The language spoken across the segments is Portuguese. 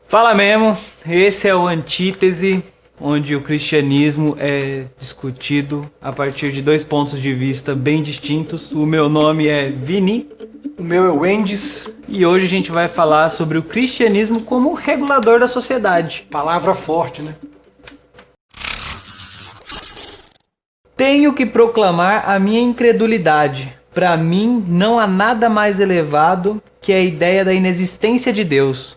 Fala mesmo, esse é o Antítese, onde o cristianismo é discutido a partir de dois pontos de vista bem distintos. O meu nome é Vini. O meu é Wendes. E hoje a gente vai falar sobre o cristianismo como regulador da sociedade. Palavra forte, né? Tenho que proclamar a minha incredulidade. Para mim, não há nada mais elevado que a ideia da inexistência de Deus.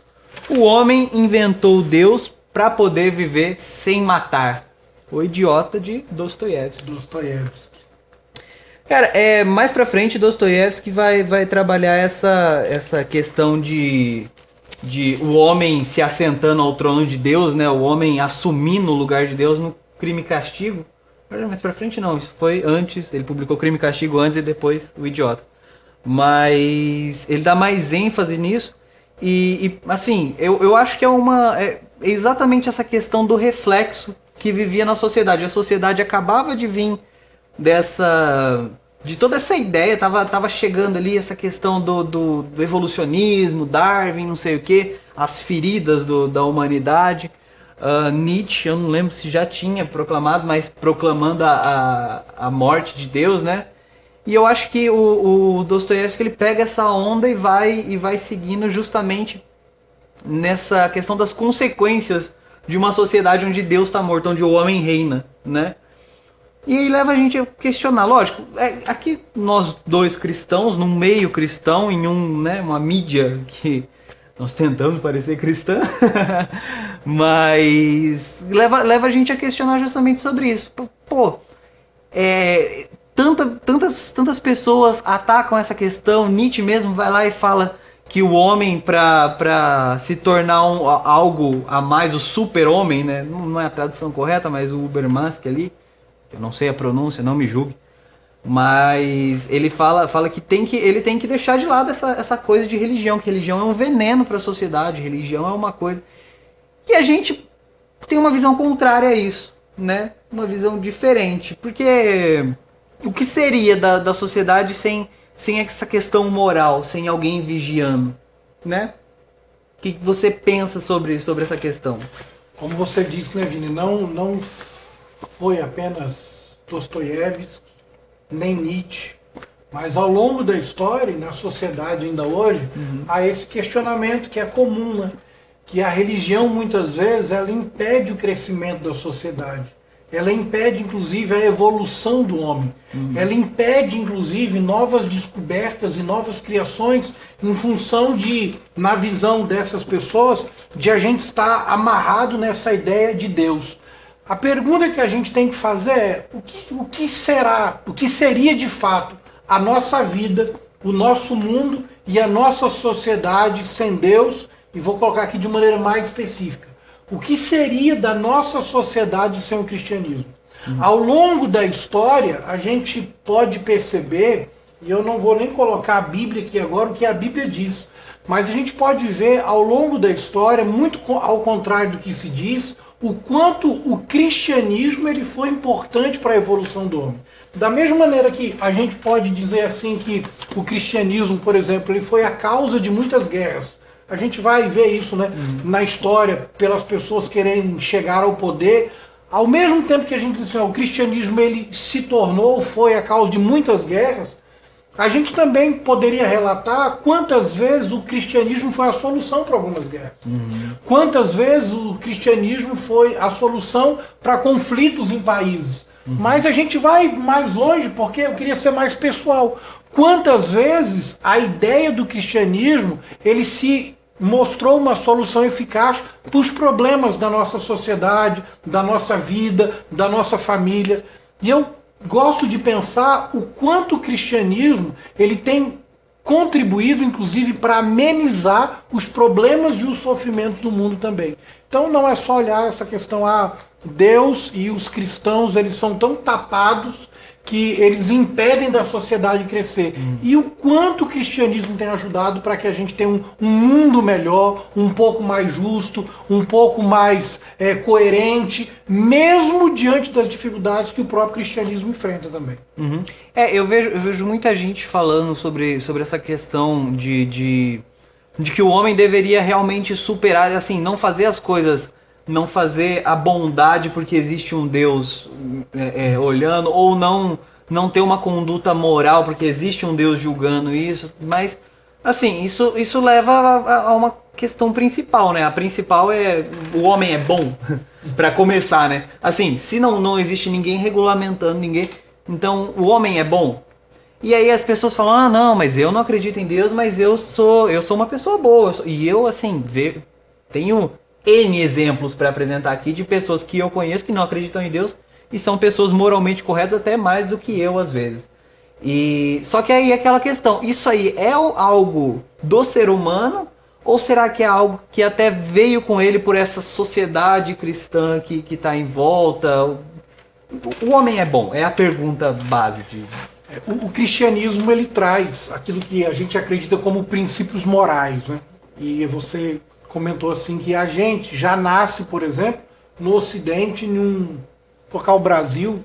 O homem inventou Deus para poder viver sem matar. O Idiota de Dostoiévski. Cara, mais pra frente Dostoiévski vai trabalhar essa questão de o homem se assentando ao trono de Deus, né? O homem assumindo o lugar de Deus no Crime e Castigo. Mais pra frente não, isso foi antes, ele publicou Crime e Castigo antes e depois O Idiota. Mas ele dá mais ênfase nisso e assim, eu acho que é exatamente essa questão do reflexo que vivia na sociedade. A sociedade acabava de vir de toda essa ideia, tava chegando ali essa questão do evolucionismo, Darwin, não sei o que, as feridas da humanidade. Nietzsche, eu não lembro se já tinha proclamado, mas proclamando a morte de Deus, né? E eu acho que o Dostoiévski ele pega essa onda e vai seguindo justamente nessa questão das consequências de uma sociedade onde Deus está morto, onde o homem reina, né? E aí leva a gente a questionar, lógico, aqui nós dois cristãos, num meio cristão, em uma mídia que nós tentamos parecer cristã, mas leva a gente a questionar justamente sobre isso. Pô, tantas pessoas atacam essa questão. Nietzsche mesmo vai lá e fala que o homem, para se tornar algo a mais, o super-homem, né? Não é a tradução correta, mas o Ubermask ali, eu não sei a pronúncia, não me julgue, mas ele fala que ele tem que deixar de lado essa coisa de religião, que religião é um veneno para a sociedade, religião é uma coisa... E a gente tem uma visão contrária a isso, né? Uma visão diferente, porque o que seria da sociedade sem essa questão moral, sem alguém vigiando, né? O que você pensa sobre essa questão? Como você disse, né, Vini, não foi apenas Dostoiévski, nem Nietzsche, mas ao longo da história, e na sociedade ainda hoje, há esse questionamento que é comum, né? Que a religião, muitas vezes, ela impede o crescimento da sociedade. Ela impede, inclusive, a evolução do homem. Ela impede, inclusive, novas descobertas e novas criações em função de, na visão dessas pessoas, de a gente estar amarrado nessa ideia de Deus. A pergunta que a gente tem que fazer é o que seria de fato a nossa vida, o nosso mundo e a nossa sociedade sem Deus, e vou colocar aqui de maneira mais específica. O que seria da nossa sociedade sem o cristianismo? Ao longo da história, a gente pode perceber, e eu não vou nem colocar a Bíblia aqui agora, o que a Bíblia diz, mas a gente pode ver ao longo da história, muito ao contrário do que se diz, o quanto o cristianismo ele foi importante para a evolução do homem. Da mesma maneira que a gente pode dizer assim que o cristianismo, por exemplo, ele foi a causa de muitas guerras. A gente vai ver isso, né, na história, pelas pessoas querendo chegar ao poder. Ao mesmo tempo que a gente diz assim, o cristianismo ele se tornou, foi a causa de muitas guerras, a gente também poderia relatar quantas vezes o cristianismo foi a solução para algumas guerras. Quantas vezes o cristianismo foi a solução para conflitos em países. Mas a gente vai mais longe porque eu queria ser mais pessoal. Quantas vezes a ideia do cristianismo ele se mostrou uma solução eficaz para os problemas da nossa sociedade, da nossa vida, da nossa família. E eu gosto de pensar o quanto o cristianismo ele tem contribuído, inclusive, para amenizar os problemas e os sofrimentos do mundo também. Então não é só olhar essa questão, Deus e os cristãos eles são tão tapados que eles impedem da sociedade crescer. E o quanto o cristianismo tem ajudado para que a gente tenha um mundo melhor, um pouco mais justo, um pouco mais coerente, mesmo diante das dificuldades que o próprio cristianismo enfrenta também. Eu vejo muita gente falando sobre essa questão de de que o homem deveria realmente superar, assim, não fazer as coisas, não fazer a bondade porque existe um Deus olhando, ou não ter uma conduta moral porque existe um Deus julgando isso, mas assim, isso leva a uma questão principal, né? A principal é o homem é bom, para começar, né? Assim, se não existe ninguém regulamentando ninguém, então o homem é bom. E aí as pessoas falam, ah não, mas eu não acredito em Deus, mas eu sou uma pessoa boa. E eu, assim, tenho N exemplos para apresentar aqui de pessoas que eu conheço que não acreditam em Deus e são pessoas moralmente corretas até mais do que eu às vezes. E só que aí é aquela questão, isso aí é algo do ser humano ou será que é algo que até veio com ele por essa sociedade cristã que está em volta? O homem é bom? É a pergunta base de... O cristianismo, ele traz aquilo que a gente acredita como princípios morais, né? E você comentou assim que a gente já nasce, por exemplo, no Ocidente, colocar o Brasil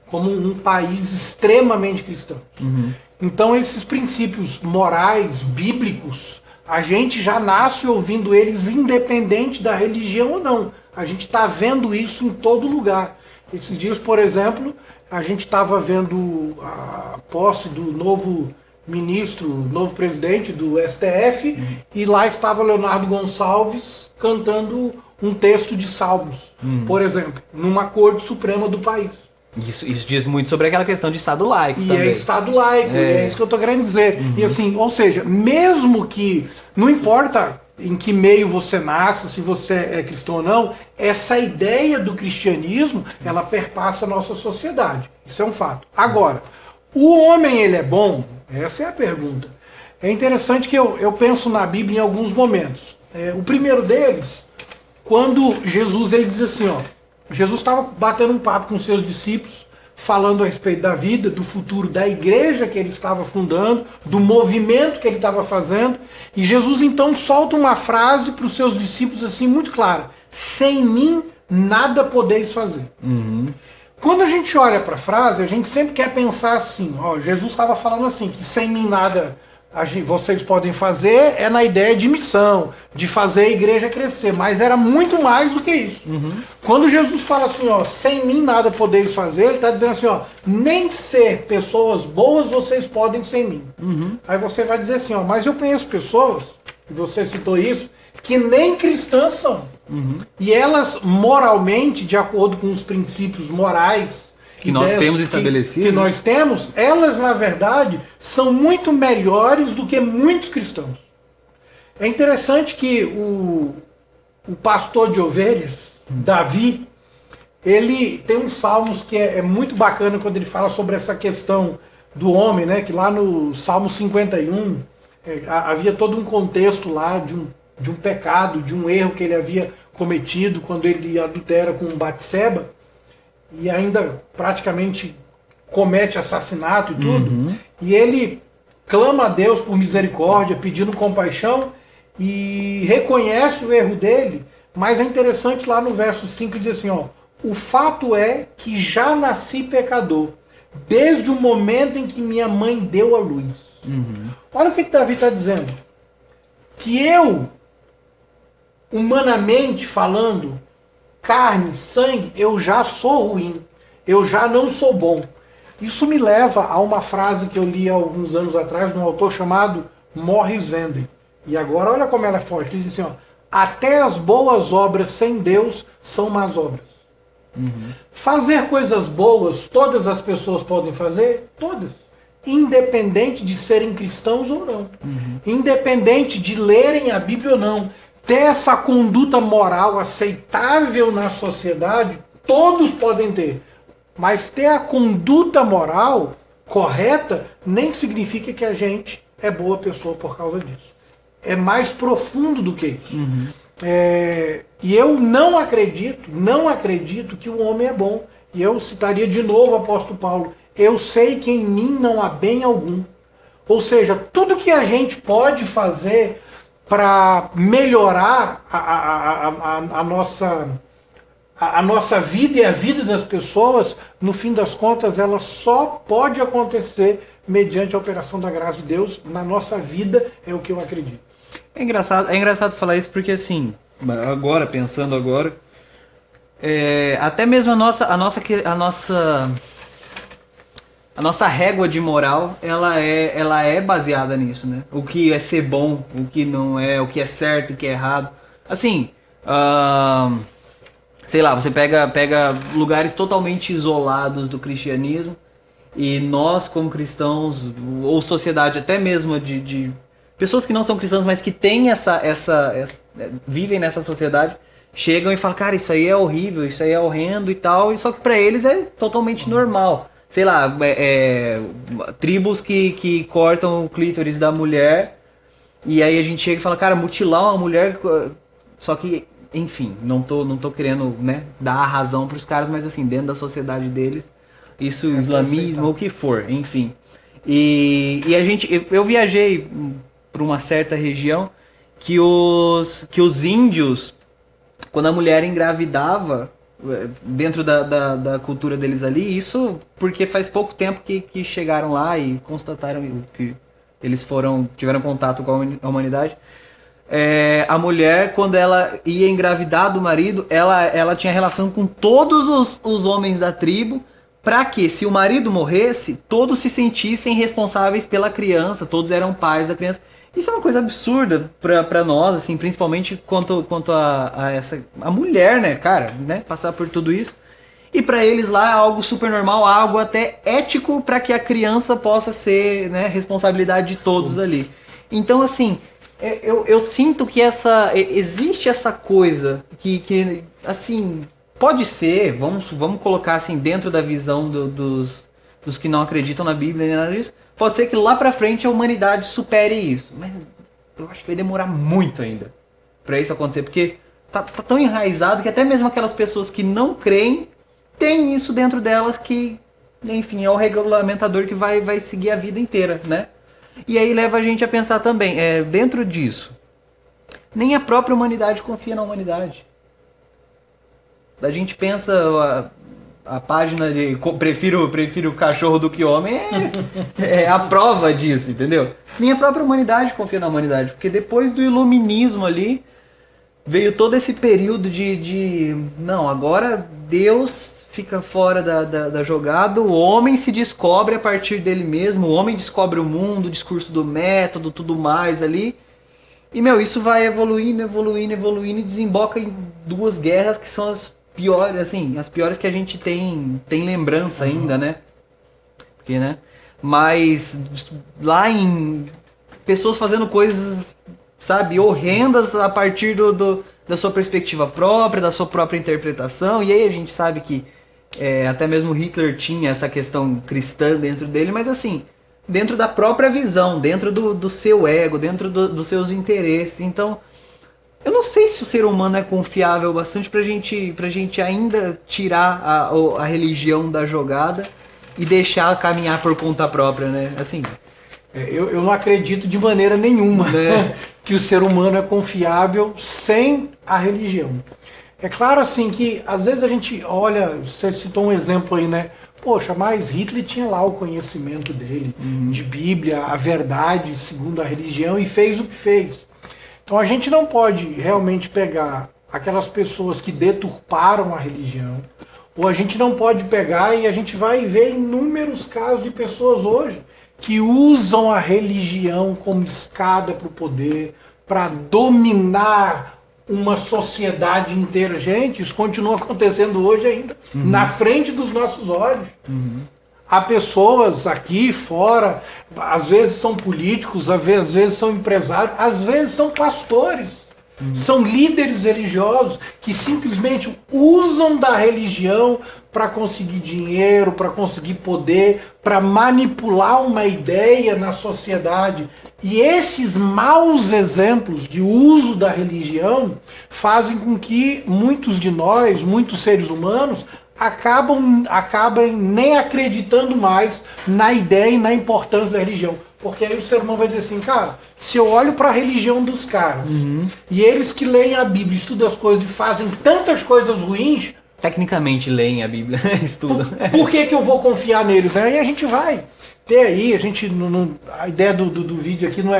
como um país extremamente cristão. Uhum. Então esses princípios morais, bíblicos, a gente já nasce ouvindo eles independente da religião ou não. A gente está vendo isso em todo lugar. Esses dias, por exemplo, a gente estava vendo a posse do novo ministro, novo presidente do STF, e lá estava Leonardo Gonçalves cantando um texto de Salmos, por exemplo, numa Corte Suprema do país. Isso diz muito sobre aquela questão de Estado laico também. É Estado laico, é isso que eu estou querendo dizer. Uhum. E assim, ou seja, mesmo que, não importa em que meio você nasce, se você é cristão ou não, essa ideia do cristianismo, ela perpassa a nossa sociedade. Isso é um fato. Agora, o homem, ele é bom? Essa é a pergunta. É interessante que eu penso na Bíblia em alguns momentos. O primeiro deles, quando Jesus ele diz assim, ó, Jesus estava batendo um papo com seus discípulos, falando a respeito da vida, do futuro da igreja que ele estava fundando, do movimento que ele estava fazendo, e Jesus então solta uma frase para os seus discípulos assim muito clara: sem mim nada podeis fazer. Uhum. Quando a gente olha para a frase, a gente sempre quer pensar assim, ó, Jesus estava falando assim, que sem mim nada vocês podem fazer, é na ideia de missão, de fazer a igreja crescer, mas era muito mais do que isso. Uhum. Quando Jesus fala assim, ó, sem mim nada podeis fazer, ele está dizendo assim, ó, nem ser pessoas boas vocês podem sem mim. Uhum. Aí você vai dizer assim, ó, mas eu conheço pessoas, e você citou isso, que nem cristãs são. Uhum. E elas, moralmente, de acordo com os princípios morais que nós temos estabelecido, que nós temos, elas, na verdade, são muito melhores do que muitos cristãos. É interessante que o pastor de ovelhas, Davi, ele tem uns salmos que é muito bacana quando ele fala sobre essa questão do homem, né? Que lá no Salmo 51 havia todo um contexto lá de um pecado, de um erro que ele havia cometido quando ele adultera com Batseba e ainda praticamente comete assassinato e tudo. Uhum. E ele clama a Deus por misericórdia, pedindo compaixão e reconhece o erro dele, mas é interessante lá no verso 5 diz assim, ó, o fato é que já nasci pecador, desde o momento em que minha mãe deu à luz. Uhum. Olha o que Davi está dizendo. Que eu, humanamente falando, carne, sangue, eu já sou ruim, eu já não sou bom. Isso me leva a uma frase que eu li há alguns anos atrás de um autor chamado Morris Vender. E agora olha como ela é forte, ele diz assim, ó, até as boas obras sem Deus são más obras. Uhum. Fazer coisas boas, todas as pessoas podem fazer? Todas. Independente de serem cristãos ou não. Uhum. Independente de lerem a Bíblia ou não. Ter essa conduta moral aceitável na sociedade, todos podem ter. Mas ter a conduta moral correta nem significa que a gente é boa pessoa por causa disso. É mais profundo do que isso. Uhum. E eu não acredito que o homem é bom. E eu citaria de novo o apóstolo Paulo. Eu sei que em mim não há bem algum. Ou seja, tudo que a gente pode fazer para melhorar a nossa vida e a vida das pessoas, no fim das contas, ela só pode acontecer mediante a operação da graça de Deus na nossa vida, é o que eu acredito. É engraçado falar isso porque assim, agora, pensando agora, até mesmo a nossa régua de moral, ela é baseada nisso, né? O que é ser bom, o que não é, o que é certo, o que é errado. Assim, sei lá, você pega lugares totalmente isolados do cristianismo e nós, como cristãos, ou sociedade até mesmo de pessoas que não são cristãs, mas que têm vivem nessa sociedade, chegam e falam, cara, isso aí é horrível, isso aí é horrendo e tal, e só que pra eles é totalmente normal. Sei lá, tribos que cortam o clítoris da mulher, e aí a gente chega e fala, cara, mutilar uma mulher, só que, enfim, não tô querendo, né, dar a razão pros caras, mas assim, dentro da sociedade deles, isso, islamismo, ou o que for, enfim. E eu viajei para uma certa região que os índios, quando a mulher engravidava, dentro da cultura deles ali, isso porque faz pouco tempo que chegaram lá e constataram que eles tiveram contato com a humanidade. A mulher, quando ela ia engravidar do marido, ela tinha relação com todos os homens da tribo, para que, se o marido morresse, todos se sentissem responsáveis pela criança, todos eram pais da criança. Isso é uma coisa absurda pra nós, assim, principalmente quanto a mulher, né, cara, né, passar por tudo isso. E pra eles lá é algo super normal, algo até ético para que a criança possa ser, né, responsabilidade de todos ali. Então, assim, eu sinto que existe essa coisa que assim, pode ser, vamos colocar assim, dentro da visão dos que não acreditam na Bíblia nem nada disso, pode ser que lá pra frente a humanidade supere isso. Mas eu acho que vai demorar muito ainda pra isso acontecer. Porque tá tão enraizado que até mesmo aquelas pessoas que não creem têm isso dentro delas que, enfim, é o regulamentador que vai seguir a vida inteira, né? E aí leva a gente a pensar também, dentro disso, nem a própria humanidade confia na humanidade. A gente pensa... A página de prefiro cachorro do que homem é a prova disso, entendeu? Nem a própria humanidade confia na humanidade, porque depois do iluminismo ali, veio todo esse período não, agora Deus fica fora da jogada, o homem se descobre a partir dele mesmo, o homem descobre o mundo, o discurso do método, tudo mais ali. E, isso vai evoluindo e desemboca em duas guerras que são as piores que a gente tem lembrança ainda, né? Porque, né? Mas lá em pessoas fazendo coisas, sabe, horrendas a partir da sua perspectiva própria, da sua própria interpretação. E aí a gente sabe que até mesmo Hitler tinha essa questão cristã dentro dele, mas assim, dentro da própria visão, dentro do seu ego, dentro dos seus interesses. Então, eu não sei se o ser humano é confiável bastante pra gente ainda tirar a religião da jogada e deixar caminhar por conta própria, né? Assim. Eu não acredito de maneira nenhuma, né, que o ser humano é confiável sem a religião. É claro, assim, que às vezes a gente olha, você citou um exemplo aí, né? Poxa, mas Hitler tinha lá o conhecimento dele, de Bíblia, a verdade segundo a religião, e fez o que fez. Então a gente não pode realmente pegar aquelas pessoas que deturparam a religião, ou a gente não pode pegar e a gente vai ver inúmeros casos de pessoas hoje que usam a religião como escada para o poder, para dominar uma sociedade inteira. Gente, isso continua acontecendo hoje ainda, na frente dos nossos olhos. Há pessoas aqui fora, às vezes são políticos, às vezes são empresários, às vezes são pastores, são líderes religiosos que simplesmente usam da religião para conseguir dinheiro, para conseguir poder, para manipular uma ideia na sociedade. E esses maus exemplos de uso da religião fazem com que muitos de nós, muitos seres humanos, acabam nem acreditando mais na ideia e na importância da religião. Porque aí o ser humano vai dizer assim, cara, se eu olho para a religião dos caras, e eles que leem a Bíblia, estudam as coisas e fazem tantas coisas ruins... Tecnicamente leem a Bíblia, estudam. Por que eu vou confiar neles? Aí a gente vai ter aí, a gente a ideia do vídeo aqui não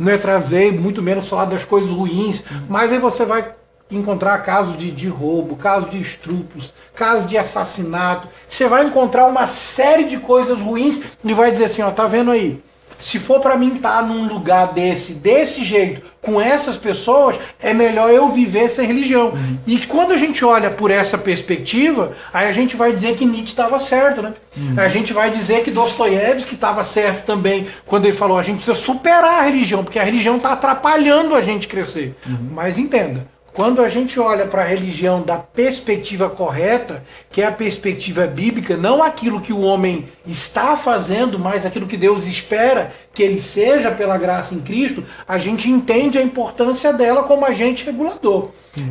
é trazer, muito menos falar das coisas ruins, mas aí você vai encontrar casos de roubo, casos de estupros, casos de assassinato. Você vai encontrar uma série de coisas ruins e vai dizer assim, ó, tá vendo aí? Se for para mim estar num lugar desse jeito, com essas pessoas, é melhor eu viver sem religião. E quando a gente olha por essa perspectiva, aí a gente vai dizer que Nietzsche estava certo, né? A gente vai dizer que Dostoiévski estava certo também, quando ele falou, a gente precisa superar a religião, porque a religião está atrapalhando a gente crescer. Mas entenda, quando a gente olha para a religião da perspectiva correta, que é a perspectiva bíblica, não aquilo que o homem está fazendo, mas aquilo que Deus espera que ele seja pela graça em Cristo, a gente entende a importância dela como agente regulador.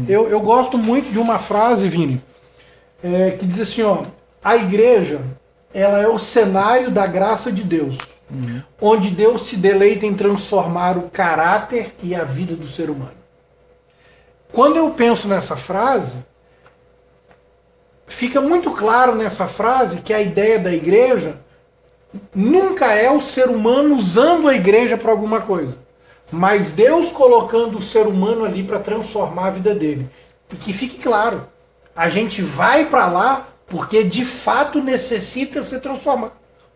Eu gosto muito de uma frase, Vini, que diz assim, ó, a igreja ela é o cenário da graça de Deus, onde Deus se deleita em transformar o caráter e a vida do ser humano. Quando eu penso nessa frase, fica muito claro nessa frase que a ideia da igreja nunca é o ser humano usando a igreja para alguma coisa, mas Deus colocando o ser humano ali para transformar a vida dele. E que fique claro, a gente vai para lá porque de fato necessita ser transformado.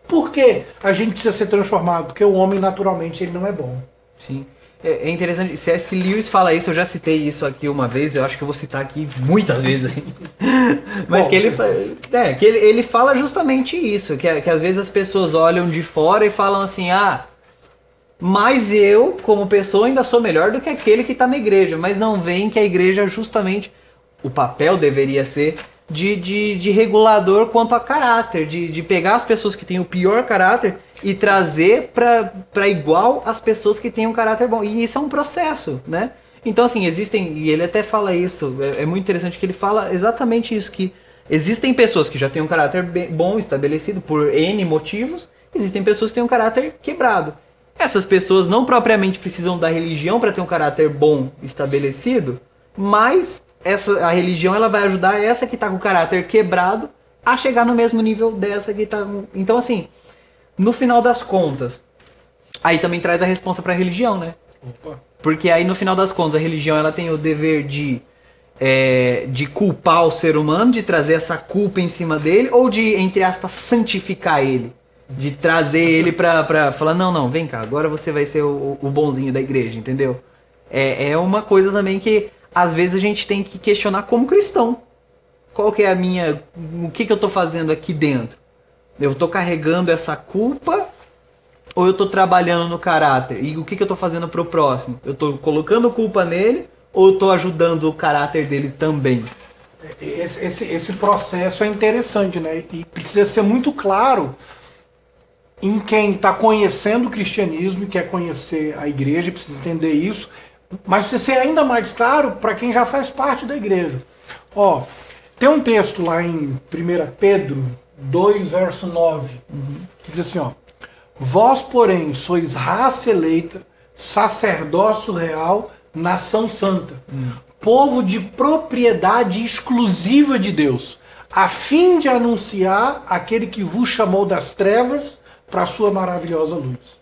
Por que a gente precisa ser transformado? Porque o homem naturalmente ele não é bom. Sim. É interessante, C.S. Lewis fala isso, eu já citei isso aqui uma vez, eu acho que eu vou citar aqui muitas vezes. Mas bom, que ele fala justamente isso, que às vezes as pessoas olham de fora e falam assim, mas eu, como pessoa, ainda sou melhor do que aquele que está na igreja, mas não veem que a igreja justamente, o papel deveria ser de regulador quanto a caráter, de pegar as pessoas que têm o pior caráter e trazer para igual as pessoas que têm um caráter bom. E isso é um processo, né? Então, assim, existem, e ele até fala isso, é muito interessante que ele fala exatamente isso, que existem pessoas que já têm um caráter bom estabelecido por N motivos, existem pessoas que têm um caráter quebrado. Essas pessoas não propriamente precisam da religião para ter um caráter bom estabelecido, mas a religião ela vai ajudar essa que está com o caráter quebrado a chegar no mesmo nível dessa que está... Então, assim, no final das contas, aí também traz a responsa para a religião, né? Opa. Porque aí no final das contas a religião ela tem o dever de culpar o ser humano, de trazer essa culpa em cima dele, ou de, entre aspas, santificar ele. De trazer ele pra falar, não, vem cá, agora você vai ser o bonzinho da igreja, entendeu? É uma coisa também que às vezes a gente tem que questionar como cristão. Qual que é o que eu tô fazendo aqui dentro? Eu tô carregando essa culpa ou eu tô trabalhando no caráter? E o que eu tô fazendo pro próximo? Eu tô colocando culpa nele ou eu tô ajudando o caráter dele também? Esse processo é interessante, né? E precisa ser muito claro em quem está conhecendo o cristianismo e quer conhecer a igreja, precisa entender isso, mas precisa ser ainda mais claro para quem já faz parte da igreja. Ó, tem um texto lá em 1 Pedro 2, verso 9, que diz assim, ó, vós, porém, sois raça eleita, sacerdócio real, nação santa, povo de propriedade exclusiva de Deus, a fim de anunciar aquele que vos chamou das trevas para a sua maravilhosa luz.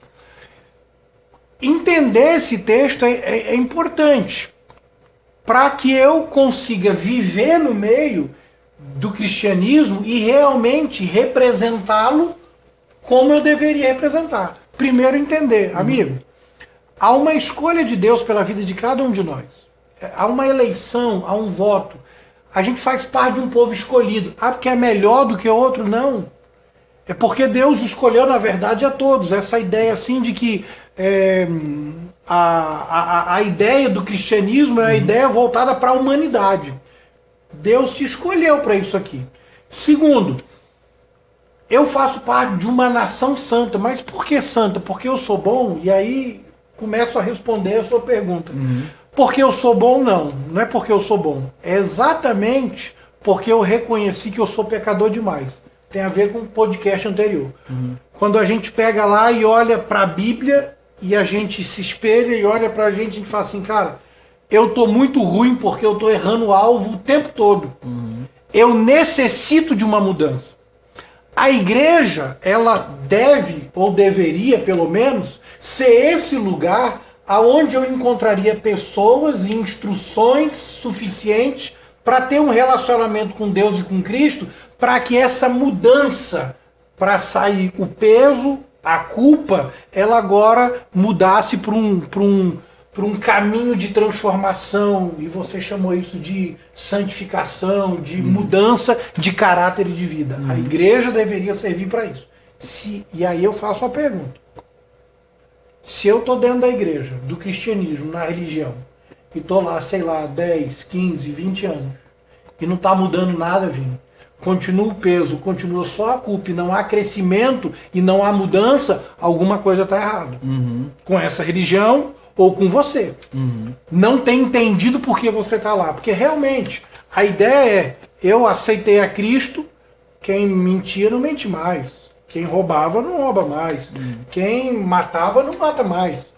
Entender esse texto é importante para que eu consiga viver no meio do cristianismo e realmente representá-lo como eu deveria representar. Primeiro entender, amigo, há uma escolha de Deus pela vida de cada um de nós. Há uma eleição, há um voto. A gente faz parte de um povo escolhido. Porque é melhor do que o outro? Não. É porque Deus escolheu, na verdade, a todos. Essa ideia assim de que a ideia do cristianismo é a ideia voltada para a humanidade. Deus te escolheu para isso aqui. Segundo, eu faço parte de uma nação santa. Mas por que santa? Porque eu sou bom? E aí começo a responder a sua pergunta. Porque eu sou bom? Não é porque eu sou bom. É exatamente porque eu reconheci que eu sou pecador demais. Tem a ver com o podcast anterior. Quando a gente pega lá e olha para a Bíblia e a gente se espelha e olha para a gente fala assim, cara, eu tô muito ruim porque eu tô errando o alvo o tempo todo. Eu necessito de uma mudança. A igreja, ela deve, ou deveria pelo menos, ser esse lugar aonde eu encontraria pessoas e instruções suficientes para ter um relacionamento com Deus e com Cristo, para que essa mudança, para sair o peso, a culpa, ela agora mudasse para um caminho de transformação, e você chamou isso de santificação, de mudança de caráter e de vida. A igreja deveria servir para isso. E aí eu faço a pergunta. Se eu estou dentro da igreja, do cristianismo, na religião, e estou lá, sei lá, 10, 15, 20 anos, e não está mudando nada, Vini, continua o peso, continua só a culpa, e não há crescimento, e não há mudança, alguma coisa está errada. Com essa religião ou com você. Não tem entendido por que você está lá. Porque realmente, a ideia é, eu aceitei a Cristo, quem mentia não mente mais. Quem roubava não rouba mais. Quem matava não mata mais.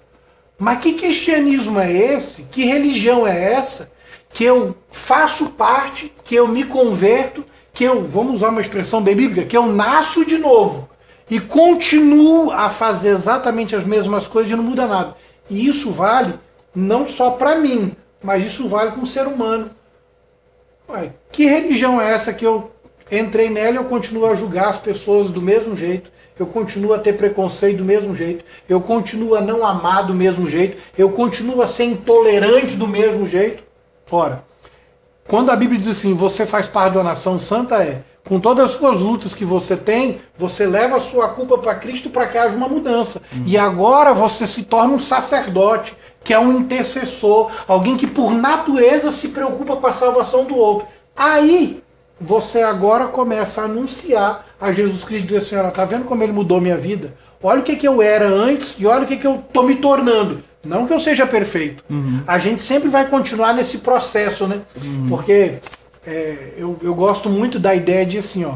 Mas que cristianismo é esse? Que religião é essa? Que eu faço parte, que eu me converto, que eu, vamos usar uma expressão bem bíblica, que eu nasço de novo. E continuo a fazer exatamente as mesmas coisas e não muda nada. E isso vale não só para mim, mas isso vale para um ser humano. Ué, que religião é essa que eu entrei nela e eu continuo a julgar as pessoas do mesmo jeito, eu continuo a ter preconceito do mesmo jeito, eu continuo a não amar do mesmo jeito, eu continuo a ser intolerante do mesmo jeito? Ora, quando a Bíblia diz assim, você faz parte da nação santa, com todas as suas lutas que você tem, você leva a sua culpa para Cristo para que haja uma mudança. E agora você se torna um sacerdote, que é um intercessor, alguém que por natureza se preocupa com a salvação do outro. Aí você agora começa a anunciar a Jesus Cristo e dizer assim, olha, tá vendo como ele mudou minha vida? Olha o que eu era antes e olha o que eu tô me tornando. Não que eu seja perfeito. A gente sempre vai continuar nesse processo, né? Porque eu gosto muito da ideia de assim, ó,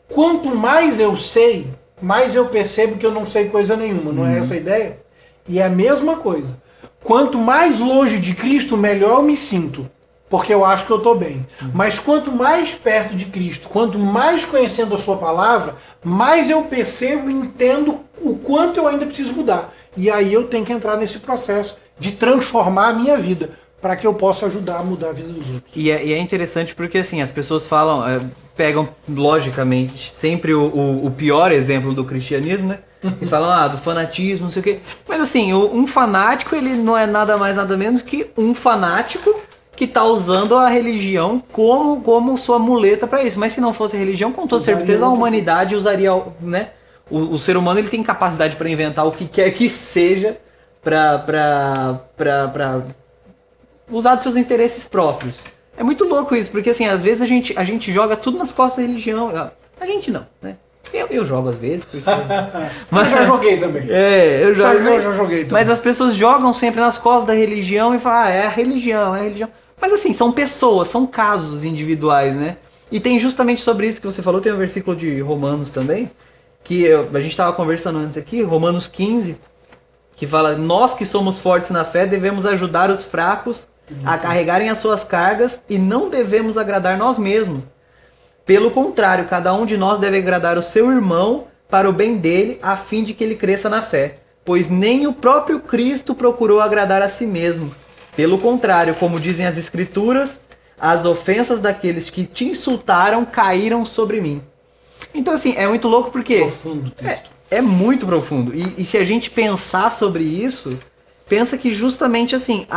quanto mais eu sei, mais eu percebo que eu não sei coisa nenhuma. Não é essa a ideia? E é a mesma coisa. Quanto mais longe de Cristo, melhor eu me sinto. Porque eu acho que eu estou bem. Mas quanto mais perto de Cristo, quanto mais conhecendo a sua palavra, mais eu percebo e entendo o quanto eu ainda preciso mudar. E aí eu tenho que entrar nesse processo de transformar a minha vida, para que eu possa ajudar a mudar a vida dos outros. E é interessante porque assim, as pessoas falam, pegam logicamente sempre o pior exemplo do cristianismo, né? E falam, do fanatismo, não sei o quê. Mas assim, um fanático, ele não é nada mais, nada menos que um fanático que está usando a religião como sua muleta para isso. Mas se não fosse a religião, com toda certeza a humanidade usaria, né? O ser humano, ele tem capacidade para inventar o que quer que seja para usar de seus interesses próprios. É muito louco isso, porque assim, às vezes a gente joga tudo nas costas da religião. A gente não, né? Eu jogo às vezes, porque... Mas eu já joguei também. Eu já joguei também. Mas as pessoas jogam sempre nas costas da religião e falam, é a religião, é a religião. Mas assim, são pessoas, são casos individuais, né? E tem justamente sobre isso que você falou, tem um versículo de Romanos também, que a gente estava conversando antes aqui, Romanos 15, que fala, nós que somos fortes na fé devemos ajudar os fracos a carregarem as suas cargas e não devemos agradar nós mesmos. Pelo contrário, cada um de nós deve agradar o seu irmão para o bem dele, a fim de que ele cresça na fé. Pois nem o próprio Cristo procurou agradar a si mesmo. Pelo contrário, como dizem as Escrituras, as ofensas daqueles que te insultaram caíram sobre mim. Então assim, é muito louco porque... Profundo o texto. É muito profundo. E se a gente pensar sobre isso, pensa que justamente assim,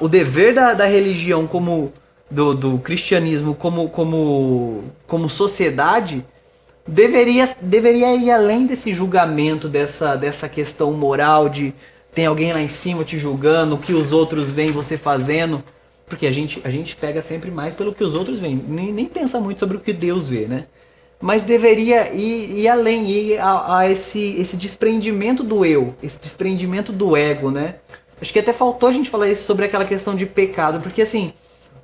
o dever da religião como... Do cristianismo como sociedade deveria ir além desse julgamento, dessa questão moral de tem alguém lá em cima te julgando, o que os outros veem você fazendo, porque a gente pega sempre mais pelo que os outros veem, nem pensa muito sobre o que Deus vê, né? Mas deveria ir além, ir a esse desprendimento do eu, esse desprendimento do ego, né? Acho que até faltou a gente falar isso sobre aquela questão de pecado, porque assim,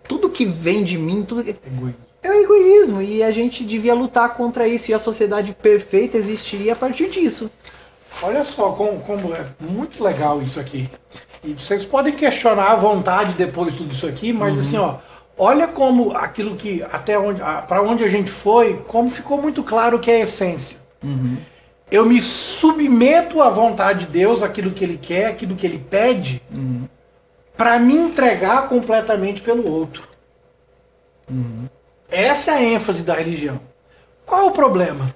tudo que vem de mim, é o egoísmo. E a gente devia lutar contra isso. E a sociedade perfeita existiria a partir disso. Olha só como é muito legal isso aqui. E vocês podem questionar à vontade depois de tudo isso aqui, mas assim, ó, olha como aquilo que, até onde, para onde a gente foi, como ficou muito claro que é a essência. Eu me submeto à vontade de Deus, aquilo que Ele quer, aquilo que Ele pede, para me entregar completamente pelo outro. Essa é a ênfase da religião. Qual é o problema?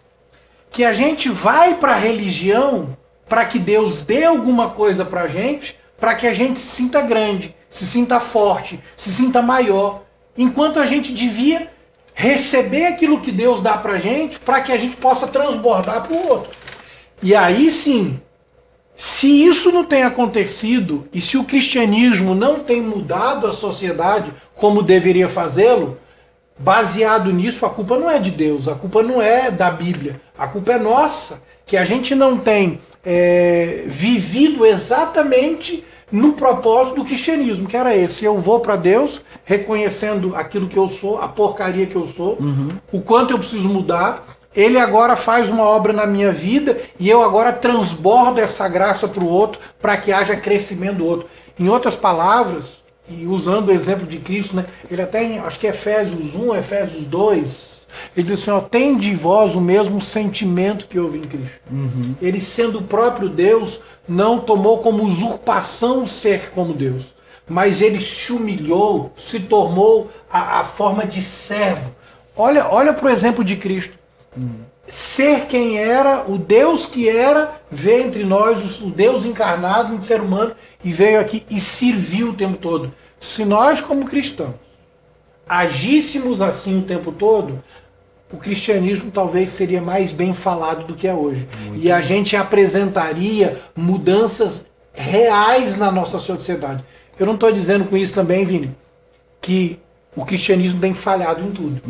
Que a gente vai para a religião para que Deus dê alguma coisa para a gente, para que a gente se sinta grande, se sinta forte, se sinta maior, enquanto a gente devia receber aquilo que Deus dá para a gente, para que a gente possa transbordar para o outro. E aí sim, se isso não tem acontecido, e se o cristianismo não tem mudado a sociedade como deveria fazê-lo, baseado nisso, a culpa não é de Deus, a culpa não é da Bíblia, a culpa é nossa, que a gente não tem vivido exatamente no propósito do cristianismo, que era esse: eu vou para Deus reconhecendo aquilo que eu sou, a porcaria que eu sou, o quanto eu preciso mudar. Ele agora faz uma obra na minha vida e eu agora transbordo essa graça para o outro, para que haja crescimento do outro. Em outras palavras, e usando o exemplo de Cristo, né, ele até, acho que Efésios 1, Efésios 2, ele diz assim, ó, tem de vós o mesmo sentimento que houve em Cristo. Ele, sendo o próprio Deus, não tomou como usurpação ser como Deus, mas ele se humilhou, se tornou a forma de servo. Olha para o exemplo de Cristo. Ser quem era, o Deus que era, veio entre nós, o Deus encarnado em ser humano, e veio aqui e serviu o tempo todo. Se nós, como cristãos, agíssemos assim o tempo todo, o cristianismo talvez seria mais bem falado do que é hoje. E a gente apresentaria mudanças reais na nossa sociedade. Eu não estou dizendo com isso também, Vini, que o cristianismo tem falhado em tudo.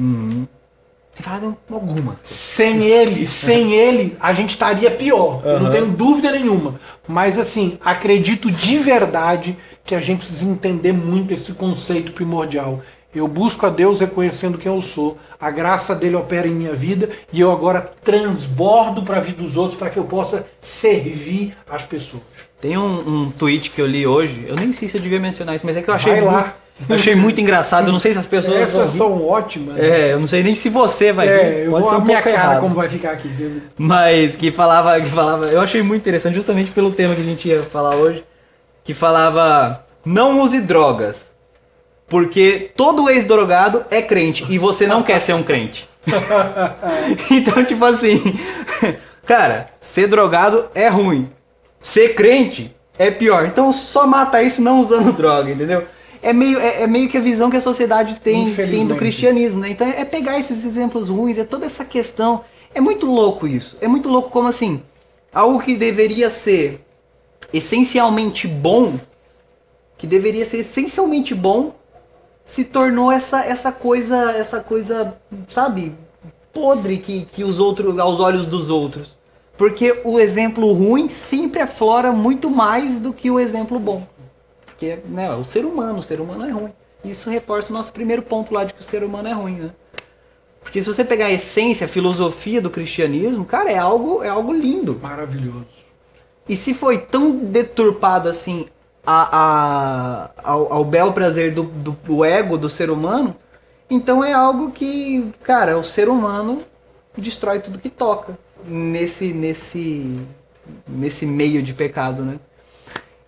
Tem falado em algumas. Sem ele, a gente estaria pior. Eu não tenho dúvida nenhuma. Mas assim, acredito de verdade que a gente precisa entender muito esse conceito primordial. Eu busco a Deus reconhecendo quem eu sou, a graça dele opera em minha vida e eu agora transbordo para a vida dos outros para que eu possa servir as pessoas. Tem um tweet que eu li hoje, eu nem sei se eu devia mencionar isso, mas é que eu achei, eu achei muito engraçado, eu não sei se as pessoas Essas são ótimas. eu não sei nem se você vai ver. Eu vou a minha cara como vai ficar aqui. Mas que falava, eu achei muito interessante, justamente pelo tema que a gente ia falar hoje, que falava, não use drogas. Porque todo ex-drogado é crente e você não quer ser um crente. Então, tipo assim, cara, ser drogado é ruim. Ser crente é pior. Então só mata isso não usando droga, entendeu? É meio que a visão que a sociedade tem do cristianismo, né? Então é pegar esses exemplos ruins, é toda essa questão. É muito louco isso. É muito louco como assim, algo que deveria ser essencialmente bom, se tornou essa coisa, sabe, podre que os outros, aos olhos dos outros. Porque o exemplo ruim sempre aflora muito mais do que o exemplo bom. Porque, né, o ser humano é ruim. Isso reforça o nosso primeiro ponto lá de que o ser humano é ruim, né? Porque se você pegar a essência, a filosofia do cristianismo, cara, é algo lindo. Maravilhoso. E se foi tão deturpado assim ao bel prazer do ego do ser humano, então é algo que, cara, o ser humano destrói tudo que toca nesse meio de pecado, né?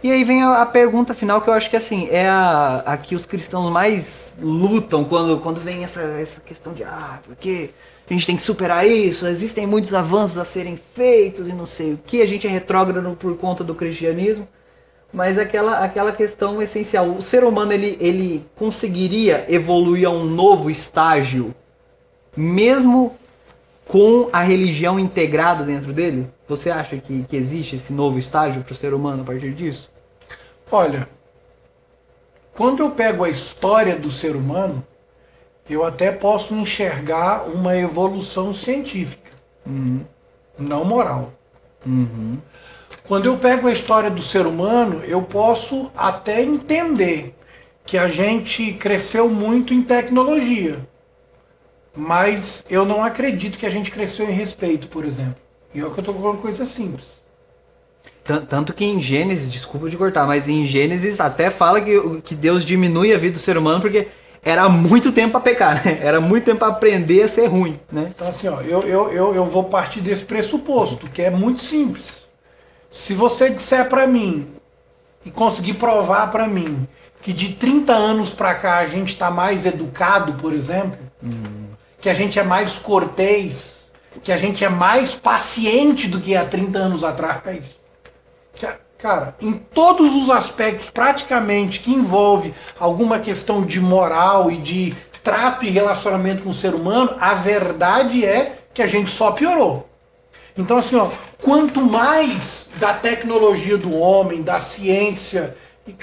E aí vem a pergunta final, que eu acho que assim, é a que os cristãos mais lutam quando vem essa questão de porque a gente tem que superar isso, existem muitos avanços a serem feitos e não sei o que, a gente é retrógrado por conta do cristianismo. Mas aquela questão essencial, o ser humano ele conseguiria evoluir a um novo estágio, mesmo com a religião integrada dentro dele? Você acha que existe esse novo estágio para o ser humano a partir disso? Olha, quando eu pego a história do ser humano, eu até posso enxergar uma evolução científica, não moral. Quando eu pego a história do ser humano, eu posso até entender que a gente cresceu muito em tecnologia. Mas eu não acredito que a gente cresceu em respeito, por exemplo. E é o que eu estou falando, coisa simples. Tanto que em Gênesis, desculpa de cortar, mas em Gênesis até fala que Deus diminui a vida do ser humano porque era muito tempo para pecar, né? Era muito tempo para aprender a ser ruim, né? Então assim, ó, eu vou partir desse pressuposto, que é muito simples. Se você disser para mim e conseguir provar para mim que de 30 anos para cá a gente está mais educado, por exemplo, que a gente é mais cortês, que a gente é mais paciente do que há 30 anos atrás, cara, em todos os aspectos praticamente que envolve alguma questão de moral e de trato e relacionamento com o ser humano, a verdade é que a gente só piorou. Então assim, ó, quanto mais da tecnologia do homem, da ciência, e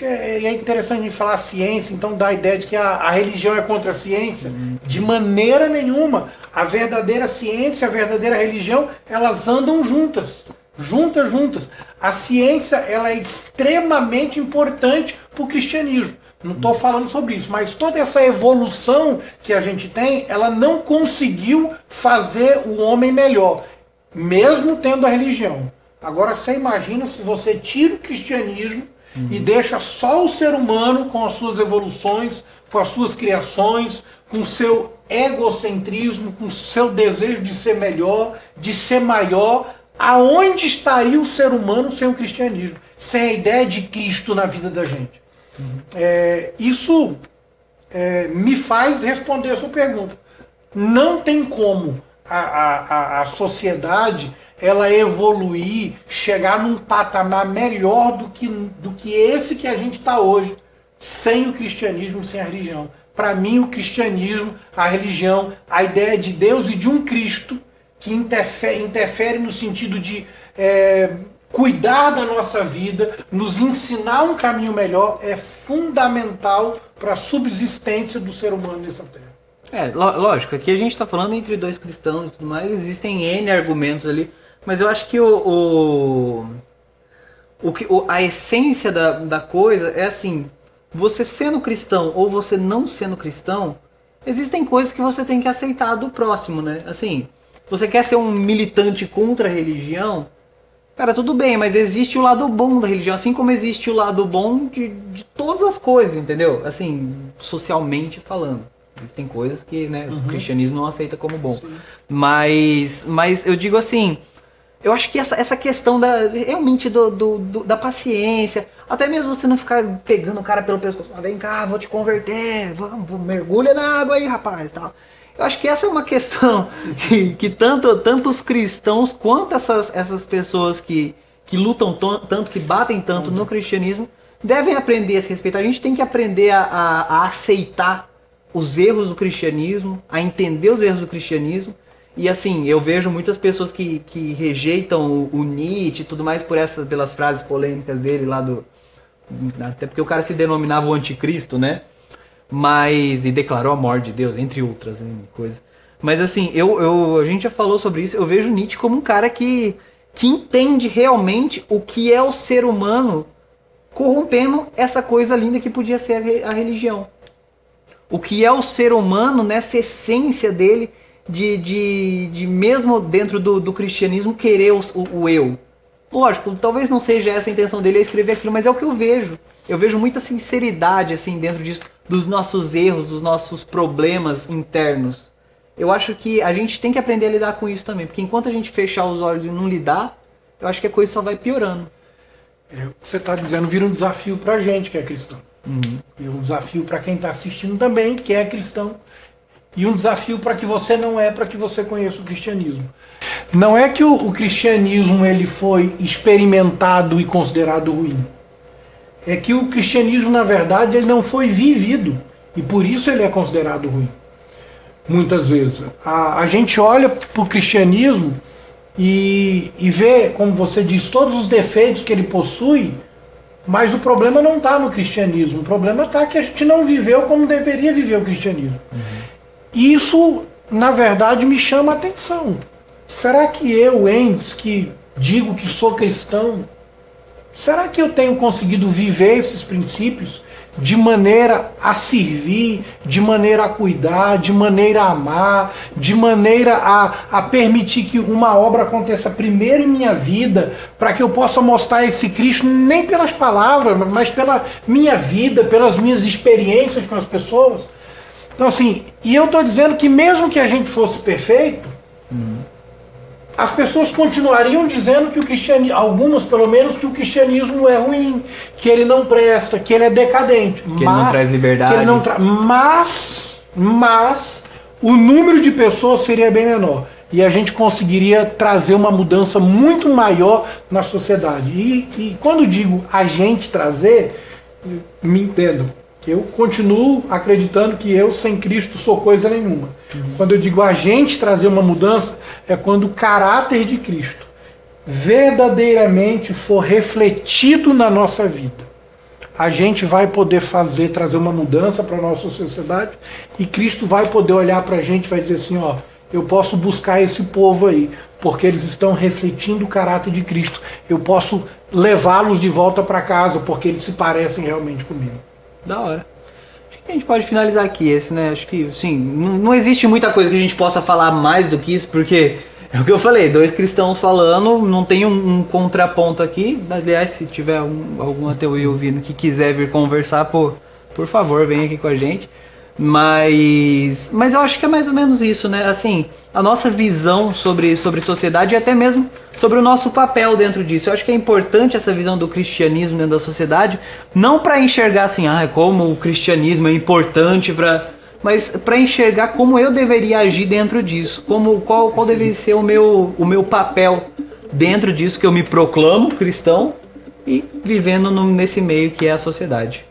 é interessante a gente falar ciência, então dá a ideia de que a religião é contra a ciência, de maneira nenhuma. A verdadeira ciência, a verdadeira religião, elas andam juntas. Juntas. A ciência, ela é extremamente importante para o cristianismo. Não estou falando sobre isso, mas toda essa evolução que a gente tem, ela não conseguiu fazer o homem melhor, mesmo tendo a religião. Agora você imagina se você tira o cristianismo e deixa só o ser humano com as suas evoluções, com as suas criações, com o seu egocentrismo, com o seu desejo de ser melhor, de ser maior. Aonde estaria o ser humano sem o cristianismo? Sem a ideia de Cristo na vida da gente? Isso me faz responder a sua pergunta. Não tem como a sociedade ela evoluir, chegar num patamar melhor do que esse que a gente está hoje, sem o cristianismo, sem a religião. Para mim, o cristianismo, a religião, a ideia de Deus e de um Cristo que interfere no sentido de cuidar da nossa vida, nos ensinar um caminho melhor, é fundamental para a subsistência do ser humano nessa terra. Lógico, aqui a gente está falando entre dois cristãos e tudo mais, existem N argumentos ali, mas eu acho que a essência da coisa é assim, você sendo cristão ou você não sendo cristão, existem coisas que você tem que aceitar do próximo, né? Assim, você quer ser um militante contra a religião? Cara, tudo bem, mas existe o lado bom da religião, assim como existe o lado bom de todas as coisas, entendeu? Assim, socialmente falando. Existem coisas que, né, o cristianismo não aceita como bom. Mas eu digo assim, eu acho que essa questão realmente da paciência, até mesmo você não ficar pegando o cara pelo pescoço, vem cá, vou te converter, vamos, mergulha na água aí, rapaz, tal. Eu acho que essa é uma questão que tanto os cristãos quanto essas pessoas que lutam tanto, que batem tanto no cristianismo, devem aprender a se respeitar. A gente tem que aprender a aceitar os erros do cristianismo, a entender os erros do cristianismo. E assim, eu vejo muitas pessoas que rejeitam o Nietzsche e tudo mais pelas frases polêmicas dele lá até porque o cara se denominava o anticristo, né? E declarou a morte de Deus, entre outras coisas. Mas assim, a gente já falou sobre isso, eu vejo Nietzsche como um cara que entende realmente o que é o ser humano corrompendo essa coisa linda que podia ser a religião. O que é o ser humano nessa essência dele de mesmo dentro do cristianismo querer o eu. Lógico, talvez não seja essa a intenção dele escrever aquilo, mas é o que eu vejo. Eu vejo muita sinceridade assim dentro disso, dos nossos erros, dos nossos problemas internos. Eu acho que a gente tem que aprender a lidar com isso também, porque enquanto a gente fechar os olhos e não lidar, eu acho que a coisa só vai piorando. O que você está dizendo vira um desafio para a gente que é cristão. E um desafio para quem está assistindo também, que é cristão. E um desafio para que você não para que você conheça o cristianismo. Não é que o cristianismo ele foi experimentado e considerado ruim. É que o cristianismo, na verdade, ele não foi vivido. E por isso ele é considerado ruim. Muitas vezes. A gente olha para o cristianismo e vê, como você diz, todos os defeitos que ele possui, mas o problema não está no cristianismo. O problema está que a gente não viveu como deveria viver o cristianismo. Isso, na verdade, me chama a atenção. Será que eu, Endes, que digo que sou cristão, será que eu tenho conseguido viver esses princípios de maneira a servir, de maneira a cuidar, de maneira a amar, de maneira a permitir que uma obra aconteça primeiro em minha vida, para que eu possa mostrar esse Cristo nem pelas palavras, mas pela minha vida, pelas minhas experiências com as pessoas. Então assim, e eu estou dizendo que mesmo que a gente fosse perfeito, as pessoas continuariam dizendo que o cristianismo, algumas pelo menos, que o cristianismo é ruim, que ele não presta, que ele é decadente. Que ele não traz liberdade. Que ele não mas o número de pessoas seria bem menor. E a gente conseguiria trazer uma mudança muito maior na sociedade. E quando digo a gente trazer, me entendam. Eu continuo acreditando que eu sem Cristo sou coisa nenhuma. Quando eu digo a gente trazer uma mudança, é quando o caráter de Cristo verdadeiramente for refletido na nossa vida. A gente vai poder trazer uma mudança para a nossa sociedade e Cristo vai poder olhar para a gente e vai dizer assim, ó, eu posso buscar esse povo aí, porque eles estão refletindo o caráter de Cristo. Eu posso levá-los de volta para casa, porque eles se parecem realmente comigo. Da hora. Acho que a gente pode finalizar aqui esse, né? Acho que, sim, não existe muita coisa que a gente possa falar mais do que isso, porque é o que eu falei, dois cristãos falando, não tem um contraponto aqui. Aliás, se tiver algum ateu aí ouvindo que quiser vir conversar, por favor, vem aqui com a gente. Mas eu acho que é mais ou menos isso, né? Assim, a nossa visão sobre sociedade e até mesmo sobre o nosso papel dentro disso. Eu acho que é importante essa visão do cristianismo dentro da sociedade, não para enxergar assim, como o cristianismo é importante mas para enxergar como eu deveria agir dentro disso, qual deveria ser o meu papel dentro disso, que eu me proclamo cristão e vivendo nesse meio que é a sociedade.